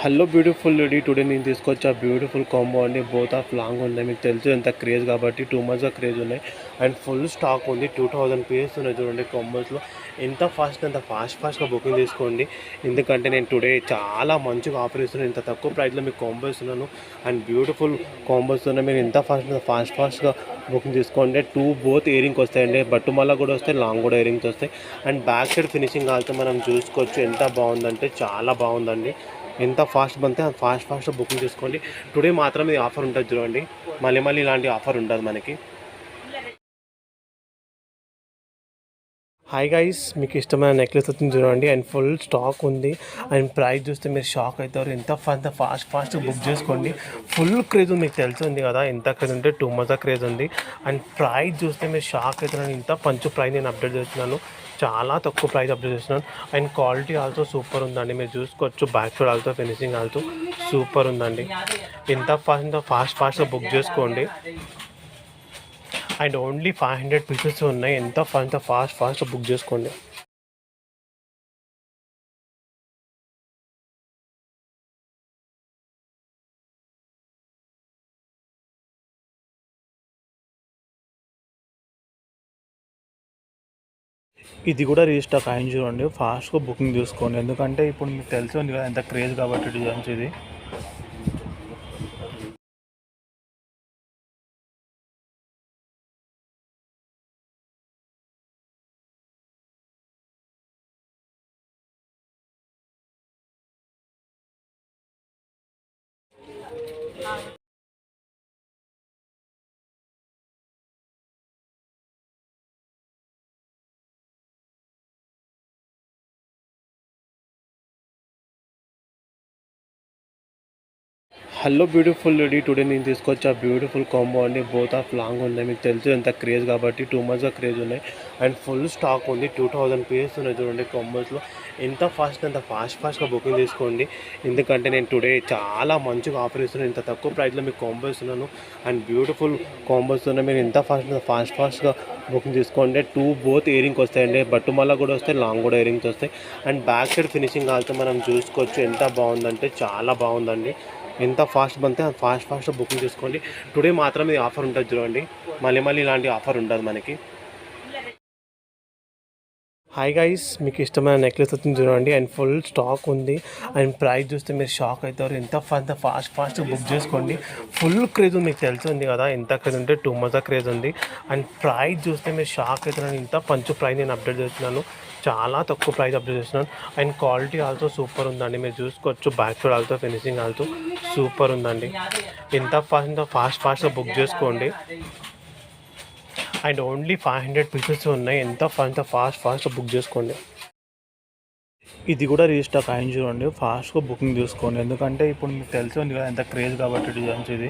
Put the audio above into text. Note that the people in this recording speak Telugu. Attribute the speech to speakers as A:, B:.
A: హలో బ్యూటిఫుల్ లేడీ, టుడే నేను తీసుకొచ్చా బ్యూటిఫుల్ కాంబో అండి. బోత్ ఆఫ్ లాంగ్ ఉన్నాయి. మీకు తెలుసు ఎంత క్రేజ్ కాబట్టి 2 మంత్స్గా క్రేజ్ ఉన్నాయి అండ్ ఫుల్ స్టాక్ ఉంది. 2000 పీసెస్ ఉన్నాయి చూడండి కాంబోస్లో. ఎంత ఫాస్ట్గా బుకింగ్ తీసుకోండి. ఎందుకంటే నేను టుడే చాలా మంచిగా ఆఫర్ ఇస్తున్నాను. ఇంత తక్కువ ప్రైస్లో మీకు కాంబో ఇస్తున్నాను అండ్ బ్యూటిఫుల్ కాంబోస్ ఉన్నాయి. మీరు ఎంత ఫాస్ట్గా బుకింగ్ తీసుకోండి. 2 బోత్ ఇయరింగ్స్ వస్తాయండి. బట్టుమల్ల కూడా వస్తాయి, లాంగ్ కూడా ఇయరింగ్స్ వస్తాయి అండ్ బ్యాక్ సైడ్ ఫినిషింగ్ కాలితే మనం చూసుకోవచ్చు. ఎంత బాగుందంటే చాలా బాగుందండి. ఎంత ఫాస్ట్ బంతే ఫాస్ట్గా బుకింగ్ చేసుకోండి. టుడే మాత్రం ఇది ఆఫర్ ఉంటుంది చూడండి. మళ్ళీ ఇలాంటి ఆఫర్ ఉండదు మనకి. హాయ్ గైస్, మీకు ఇష్టమైన నెక్లెస్ వచ్చింది చూడండి అండ్ ఫుల్ స్టాక్ ఉంది అండ్ ప్రైస్ చూస్తే మీరు షాక్ అవుతారు. ఎంత ఫాస్ట్గా బుక్ చేసుకోండి. ఫుల్ క్రేజ్ ఉంది, మీకు తెలిసింది కదా ఎంత క్రేజ్ ఉంటే 2 మంత్స్ క్రేజ్ ఉంది అండ్ ప్రైస్ చూస్తే మీరు షాక్ అవుతారు. ఇంత పంచు ప్రైస్ నేను అప్డేట్ చేస్తున్నాను, చాలా తక్కువ ప్రైస్ అప్డేట్ చేస్తున్నాను అండ్ క్వాలిటీ ఆల్సో సూపర్ ఉందండి. మీరు చూసుకోవచ్చు, back side also finishing also super ఉందండి. ఎంత ఫాస్ట్గా బుక్ చేసుకోండి అండ్ ఓన్లీ 500 పీసెస్ ఉన్నాయి. ఎంత ఫాస్ట్ బుక్ చేసుకోండి. ఇది కూడా రీస్టాక్ అయింది చూడండి. ఫాస్ట్గా బుకింగ్ చేసుకోండి. ఎందుకంటే ఇప్పుడు మీకు తెలిసింది కదా ఎంత క్రేజ్ కాబట్టి డిజైన్స్ ఇది. హలో బ్యూటిఫుల్ లేడీ, టుడే నేను తీసుకొచ్చా బ్యూటిఫుల్ కాంబో అండి. బోత్ ఆఫ్ లాంగ్ ఉన్నాయి. మీకు తెలుసు ఎంత క్రేజ్ కాబట్టి 2 మంత్స్గా క్రేజ్ ఉన్నాయి అండ్ ఫుల్ స్టాక్ ఉంది. 2000 పీసెస్ ఉన్నాయి చూడండి కాంబోస్లో. ఎంత ఫాస్ట్గా బుకింగ్ తీసుకోండి. ఎందుకంటే నేను టుడే చాలా మంచిగా ఆఫర్ ఇస్తున్నాను. ఇంత తక్కువ ప్రైస్లో మీకు కాంబో ఇస్తున్నాను అండ్ బ్యూటిఫుల్ కాంబోస్ ఉన్నాయి. మీరు ఎంత ఫాస్ట్గా బుకింగ్ తీసుకోండి. 2 బోత్ ఇయరింగ్స్ వస్తాయండి. బట్టుమల్ల కూడా వస్తాయి, లాంగ్ కూడా ఇయరింగ్స్ వస్తాయి అండ్ బ్యాక్ సైడ్ ఫినిషింగ్ కాలితే మనం చూసుకోవచ్చు. ఎంత బాగుందంటే చాలా బాగుందండి. ఎంత ఫాస్ట్ బంతే ఫాస్ట్గా బుకింగ్ చేసుకోండి. టుడే మాత్రం ఇది ఆఫర్ ఉంటుంది చూడండి. మళ్ళీ ఇలాంటి ఆఫర్ ఉండదు మనకి. హాయ్ గైస్, మీకు ఇష్టమైన నెక్లెస్ వచ్చింది చూడండి అండ్ ఫుల్ స్టాక్ ఉంది అండ్ ప్రైస్ చూస్తే మీరు షాక్ అవుతారు. ఎంత ఫాస్ట్గా బుక్ చేసుకోండి. ఫుల్ క్రేజ్ ఉంది, మీకు తెలిసింది కదా ఎంత క్రేజ్ ఉంటే 2 మంత్స్ క్రేజ్ ఉంది అండ్ ప్రైస్ చూస్తే మీరు షాక్ అవుతారు. ఇంత పంచు ప్రైస్ నేను అప్డేట్ చేస్తున్నాను, చాలా తక్కువ ప్రైస్ అప్డేట్ చేస్తున్నాను అండ్ క్వాలిటీ ఆల్సో సూపర్ ఉందండి. మీరు చూసుకోవచ్చు, back side also finishing also super ఉందండి. ఎంత ఫాస్ట్గా బుక్ చేసుకోండి అండ్ ఓన్లీ 500 పీసెస్ ఉన్నాయి. ఎంత ఫాస్ట్గా బుక్ చేసుకోండి. ఇది కూడా రీస్టాక్ అయింది చూడండి. ఫాస్ట్గా బుకింగ్ చేసుకోండి. ఎందుకంటే ఇప్పుడు మీకు తెలిసింది కదా ఎంత క్రేజ్ కాబట్టి డిజైన్స్ ఇది.